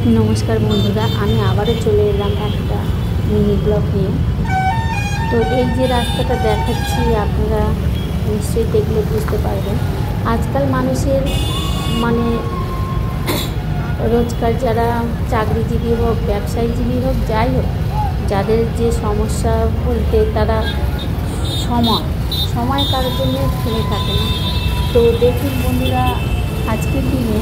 नमस्कार बंधुरा आमी आबारो चले एलाम एक मिनी ब्लग निये। तो এই যে রাস্তাটা দেখাচ্ছি আপনারা নিশ্চয়ই দেখলে বুঝতে পারবেন। আজকাল মানুষের মানে রোজকার যারা চাকরিজীবী হোক ব্যবসায়ীজীবী হোক যাই হোক যাদের যে সমস্যা বলতে তারা সময় কারোর জন্য থেমে থাকে না। তো দেখুন বন্ধুরা আজকের দিনে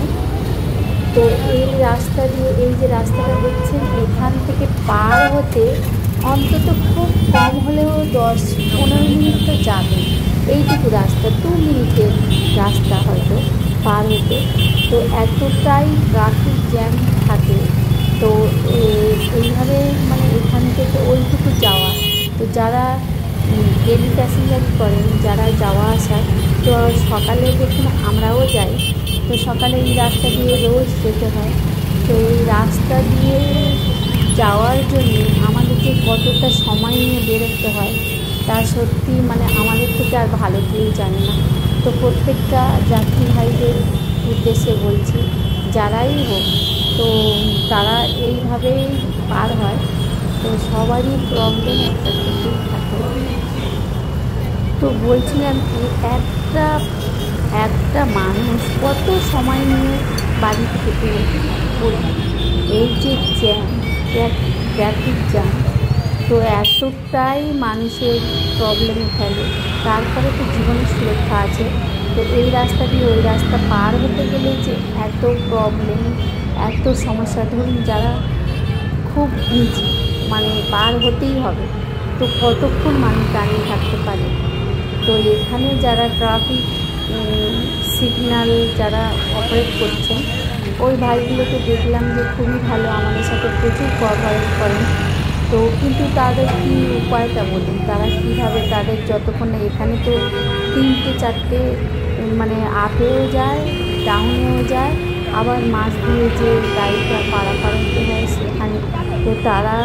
তো এই রাস্তা দিয়ে এই যে রাস্তাটা দেখছেন এখান থেকে পার হতে অন্তত খুব কম হলেও 10-15 মিনিট তো যাবে। এইটুকু রাস্তা 2 মিনিটের রাস্তা হয়তো পার হতে। তো এতটাই ট্রাফিক জ্যাম থাকে। তো এইভাবে মানে এখান থেকে ওইটুকু যাওয়া, তো যারা ডেলি প্যাসেঞ্জার করেন যারা যাওয়া আসা, তো সকালে দেখুন আমরাও যাই, তো সকালে এই রাস্তা দিয়ে রোজ যেতে হয়। তো এই রাস্তা দিয়ে যাওয়ার জন্য আমাদের যে কতটা সময় নিয়ে বেরোতে হয় তা সত্যি মানে আমাদের থেকে আর ভালো কেউ জানে না। তো প্রত্যেকটা যাত্রী ভাইদের উদ্দেশ্যে বলছি, যারাই হোক তো তারা এইভাবেই পার হয়। তো সবারই প্রবলেম একটা থেকেই থাকে। তো বলছিলাম কি একটা মানুষ কত সময় নিয়ে বাড়ি থেকে পড়বে, এই যে জ্যাম ট্রাফিক জ্যাম, তো এতটাই মানুষের প্রবলেমে ফেলে। তারপরে তো জীবনের সুরক্ষা আছে। তো এই রাস্তা দিয়ে ওই রাস্তা পার হতে গেলে যে এত প্রবলেম এত সমস্যা, ধরুন যারা খুব ইজি মানে পার হতেই হবে, তো কতক্ষণ মানুষ দাঁড়িয়ে থাকতে পারে। তো এখানে যারা ট্রাফিক সিগন্যাল যারা অপারেট করছেন ওই ভাইগুলোকে দেখলাম যে খুবই ভালো, আমাদের সাথে প্রচুর কোঅপারেট করেন। তো কিন্তু তাদের কী উপায়টা বলুন, তারা কীভাবে তাদের যতক্ষণ না এখানে তো 3-4 মানে আপেও যায় ডাউনেও যায়, আবার মাছ দিয়ে যে গাড়িটা পারাপার হতে হয় সেখানে, তো তারা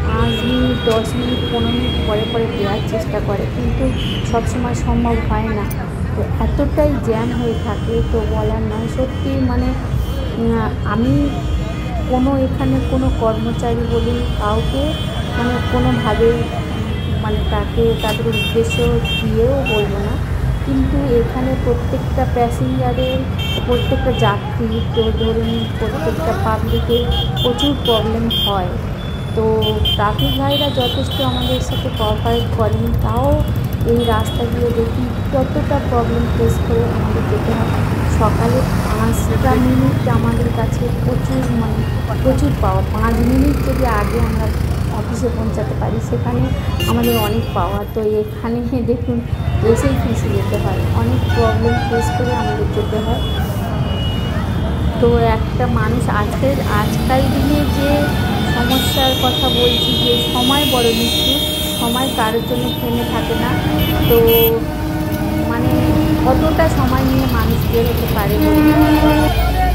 5 মিনিট 10 মিনিট 15 মিনিট পরে দেওয়ার চেষ্টা করে, কিন্তু সবসময় সম্ভব হয় না। তো এতটাই জ্যাম হয়ে থাকে তো বলার নয়। সত্যি মানে আমি এখানে কোনো কর্মচারী বলি কাউকে মানে কোনোভাবে মানে তাদের উদ্দেশ্য দিয়েও বলবো না, কিন্তু এখানে প্রত্যেকটা প্যাসেঞ্জারের প্রত্যেকটা যাত্রী তো ধরুন প্রত্যেকটা পাবলিকের প্রচুর প্রবলেম হয়। তো ট্রাফিক ভাইরা যথেষ্ট আমাদের সাথে কোঅপারেট করেন, তাও এই রাস্তাগুলো দেখি কতটা প্রবলেম ফেস করে আমাদের যেতে হয়। সকালে 5টা মিনিট আমাদের কাছে প্রচুর পাওয়া। 5 মিনিট যদি আগে আমরা অফিসে পৌঁছাতে পারি সেখানে আমাদের অনেক পাওয়া। তো এখানে দেখুন এসেই ফেঁসে যেতে হয়, অনেক প্রবলেম ফেস করে আমাদের যেতে হয়। তো একটা মানুষ আজকাল দিনে যে সমস্যার কথা বলছি যে সময় বড় মৃত্যু, সময় কারোর জন্য থেমে থাকে না। তো মানে কতটা সময় নিয়ে মানুষ বেরোতে পারে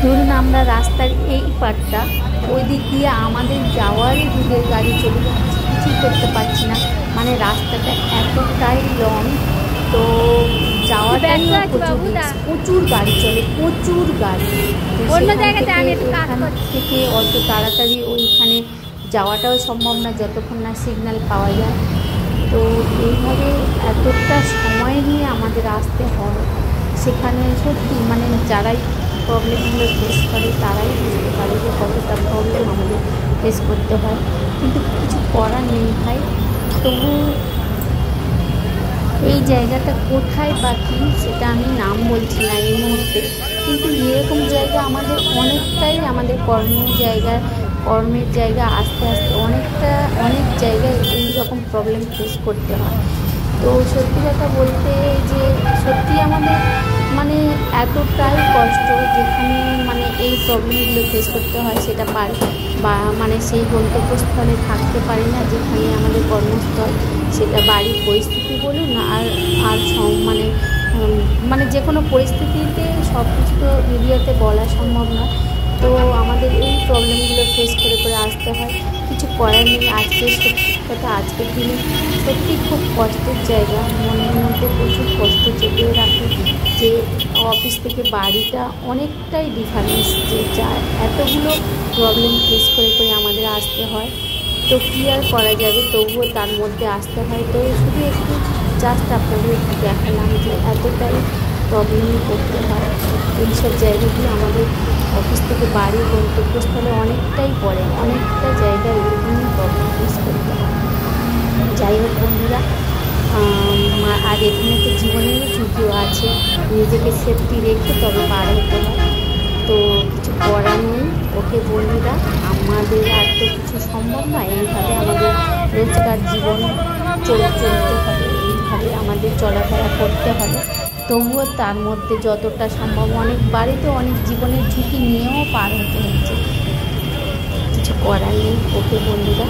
ধরুন আমরা রাস্তার এই পাটটা ওই দিক দিয়ে আমাদের যাওয়ারই দূরের গাড়ি চলে যাচ্ছে, কিছুই করতে পারছি না, মানে রাস্তাটা এতটাই লং। তো যাওয়াটা প্রচুর গাড়ি চলে, প্রচুর গাড়ি, এখান থেকে অত তাড়াতাড়ি ওইখানে যাওয়াটাও সম্ভব না যতক্ষণ না সিগন্যাল পাওয়া যায়। তো এইভাবে এতটা সময় নিয়ে আমাদের আসতে হয় সেখানে। সত্যি মানে যারাই প্রবলেমগুলো ফেস করে তারাই বুঝতে পারে যে কতটা প্রবলেম আমাদের ফেস করতে হয়, কিন্তু কিছু করার নেই ভাই। তবু এই জায়গাটা কোথায় বা কী সেটা আমি নাম বলছি না এই মুহূর্তে, কিন্তু এরকম জায়গা আমাদের অনেকটাই আমাদের কর্মের জায়গা আস্তে আস্তে অনেক জায়গায় এই রকম প্রবলেম ফেস করতে হয়। তো সত্যি কথা বলতে যে সত্যি আমাদের মানে এতটাই কষ্ট যেখানে মানে এই প্রবলেমগুলো ফেস করতে হয় সেটা বা মানে সেই গন্তব্যস্থলে থাকতে পারি না যেখানে আমাদের কর্মস্থল, সেটা বাড়ির পরিস্থিতি বলুন আর মানে যে কোনো পরিস্থিতিতে সব কিছু তো ভিডিওতে বলা সম্ভব না। তো আমাদের এই প্রবলেমগুলো ফেস করে আসতে হয়, কিছু করার নেই। আজকের দিনে সত্যি খুব কষ্টের জায়গা, মনের মধ্যে প্রচুর কষ্ট চেপে রাখে যে অফিস থেকে বাড়িটা অনেকটাই ডিফারেন্স, যে যা এতগুলো প্রবলেম ফেস করে করে আমাদের আসতে হয়। তো কী আর করা যাবে, তবুও তার মধ্যে আসতে হয়। তো শুধু একটু জাস্ট আপনাদের একটু দেখালাম যে এতটাই প্রবলেম করতে হয়। এইসব জায়গাগুলো আমাদের অফিস থেকে বাড়ি গন্তব্যস্থলে অনেকটাই পড়ে, অনেকটা জায়গায় এরকমই প্রবলেম ফেস করতে হয়। যাই হোক বন্ধুরা, আর এখানে তো জীবনেরও ঝুঁকিও আছে, নিজেকে সেফটি রেখে তবে পার হতে হয়। তো কিছু করার নেই। ওকে বন্ধুরা, আমাদের আর তো কিছু সম্ভব নয়, এইভাবে আমাদের রোজকার জীবন চলতে হবে, এইভাবে আমাদের চলাফেরা করতে হবে। তবুও তার মধ্যে যতটা সম্ভব অনেক বাড়িতে অনেক জীবনের ঝুঁকি নিয়েও পার হতে হচ্ছে, কিছু করার নেই। ওকে বন্ধুরা।